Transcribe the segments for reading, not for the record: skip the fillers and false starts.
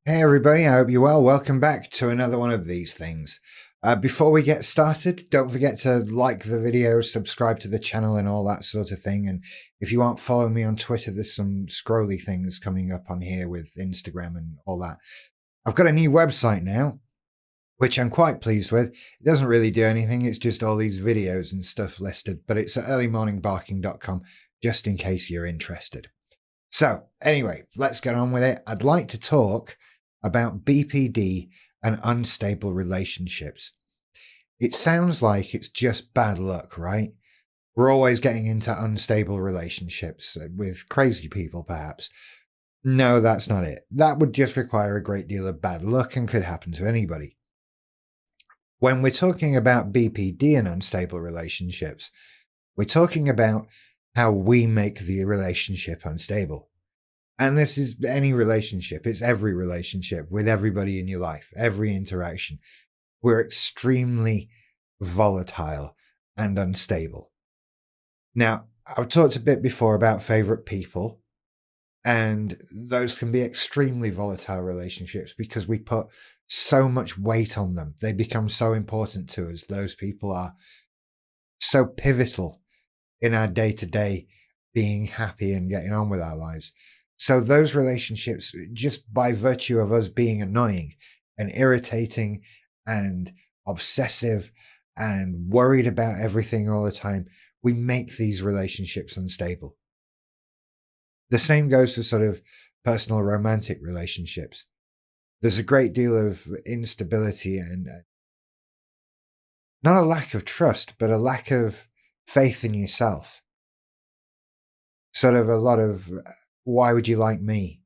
Hey everybody, I hope you're well. Welcome back to another one of these things. Before we get started, don't forget to like the video, subscribe to the channel and all that sort of thing. And if you aren't following me on Twitter, there's some scrolly things coming up on here with Instagram and all that. I've got a new website now, which I'm quite pleased with. It doesn't really do anything. It's just all these videos and stuff listed, but it's at earlymorningbarking.com just in case you're interested. So anyway, let's get on with it. I'd like to talk about BPD and unstable relationships. It sounds like it's just bad luck, right? We're always getting into unstable relationships with crazy people, perhaps. No, that's not it. That would just require a great deal of bad luck and could happen to anybody. When we're talking about BPD and unstable relationships, we're talking about how we make the relationship unstable. And this is any relationship. It's every relationship with everybody in your life, every interaction. We're extremely volatile and unstable. Now, I've talked a bit before about favorite people, and those can be extremely volatile relationships because we put so much weight on them. They become so important to us. Those people are so pivotal in our day-to-day being happy and getting on with our lives. So those relationships, just by virtue of us being annoying and irritating and obsessive and worried about everything all the time, we make these relationships unstable. The same goes for sort of personal romantic relationships. There's a great deal of instability and not a lack of trust, but a lack of faith in yourself. Sort of a lot of, why would you like me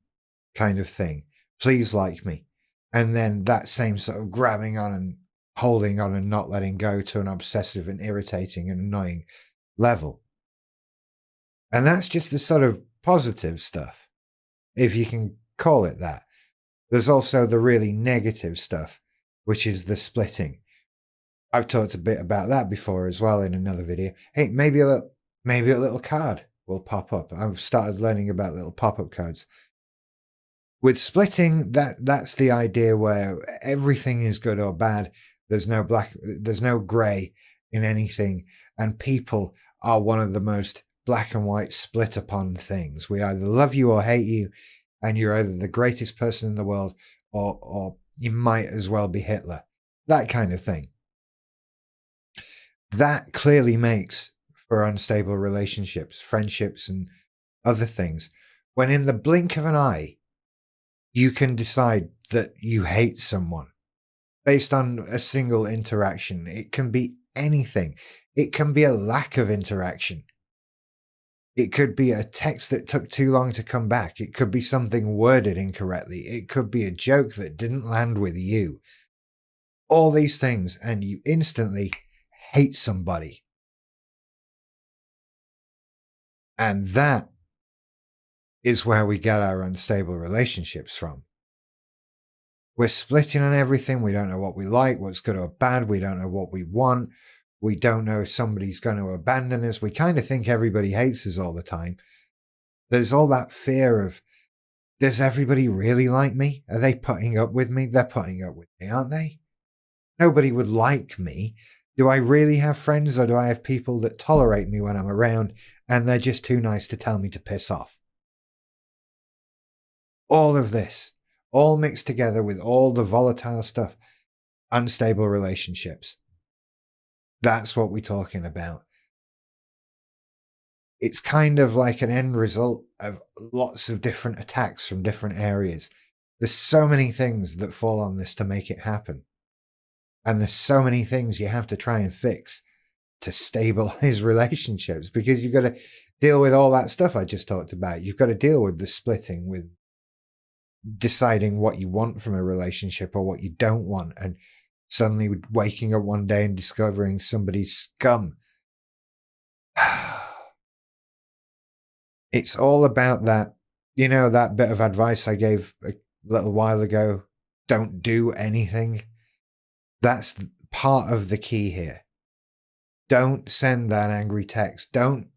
kind of thing. Please like me. And then that same sort of grabbing on and holding on and not letting go to an obsessive and irritating and annoying level. And that's just the sort of positive stuff, if you can call it that. There's also the really negative stuff, which is the splitting. I've talked a bit about that before as well in another video. Hey, maybe a little card will pop up. I've started learning about little pop-up cards. With splitting, that's the idea where everything is good or bad. There's no gray in anything, and people are one of the most black and white split upon things. We either love you or hate you, and you're either the greatest person in the world or you might as well be Hitler. That kind of thing. That clearly makes for unstable relationships, friendships, and other things. When in the blink of an eye, you can decide that you hate someone based on a single interaction. It can be anything. It can be a lack of interaction. It could be a text that took too long to come back. It could be something worded incorrectly. It could be a joke that didn't land with you. All these things, and you instantly hate somebody. And that is where we get our unstable relationships from. We're splitting on everything. We don't know what we like, what's good or bad. We don't know what we want. We don't know if somebody's going to abandon us. We kind of think everybody hates us all the time. There's all that fear of, does everybody really like me? Are they putting up with me? They're putting up with me, aren't they? Nobody would like me. Do I really have friends, or do I have people that tolerate me when I'm around and they're just too nice to tell me to piss off? All of this, all mixed together with all the volatile stuff, unstable relationships. That's what we're talking about. It's kind of like an end result of lots of different attacks from different areas. There's so many things that fall on this to make it happen. And there's so many things you have to try and fix to stabilize relationships, because you've got to deal with all that stuff I just talked about. You've got to deal with the splitting, with deciding what you want from a relationship or what you don't want, and suddenly waking up one day and discovering somebody's scum. It's all about that, that bit of advice I gave a little while ago. Don't do anything. That's part of the key here. Don't send that angry text. Don't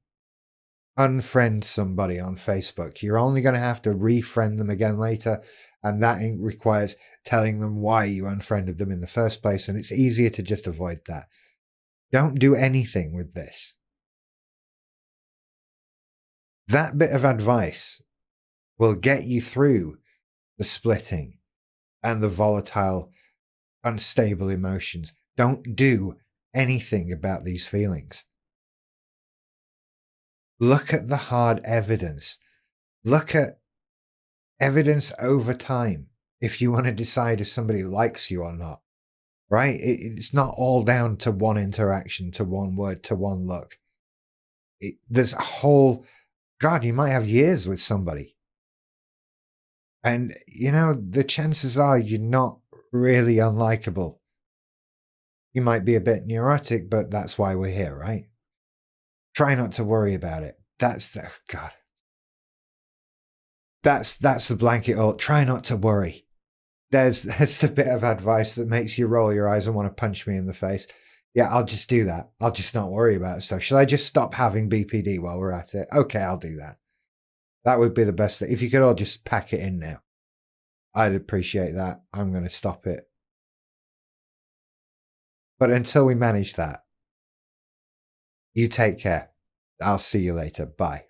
unfriend somebody on Facebook. You're only going to have to refriend them again later. And that requires telling them why you unfriended them in the first place. And it's easier to just avoid that. Don't do anything with this. That bit of advice will get you through the splitting and the volatile, unstable emotions. Don't do anything about these feelings. Look at the hard evidence. Look at evidence over time if you want to decide if somebody likes you or not, right? It's not all down to one interaction, to one word, to one look. There's a whole, God, you might have years with somebody. And, the chances are you're not really unlikable. You might be a bit neurotic, but that's why we're here, right? Try not to worry about it. That's the, God. That's the blanket. Oh, try not to worry. There's the bit of advice that makes you roll your eyes and want to punch me in the face. Yeah, I'll just do that. I'll just not worry about it. So should I just stop having BPD while we're at it? Okay, I'll do that. That would be the best thing. If you could all just pack it in now, I'd appreciate that. I'm going to stop it. But until we manage that, you take care. I'll see you later. Bye.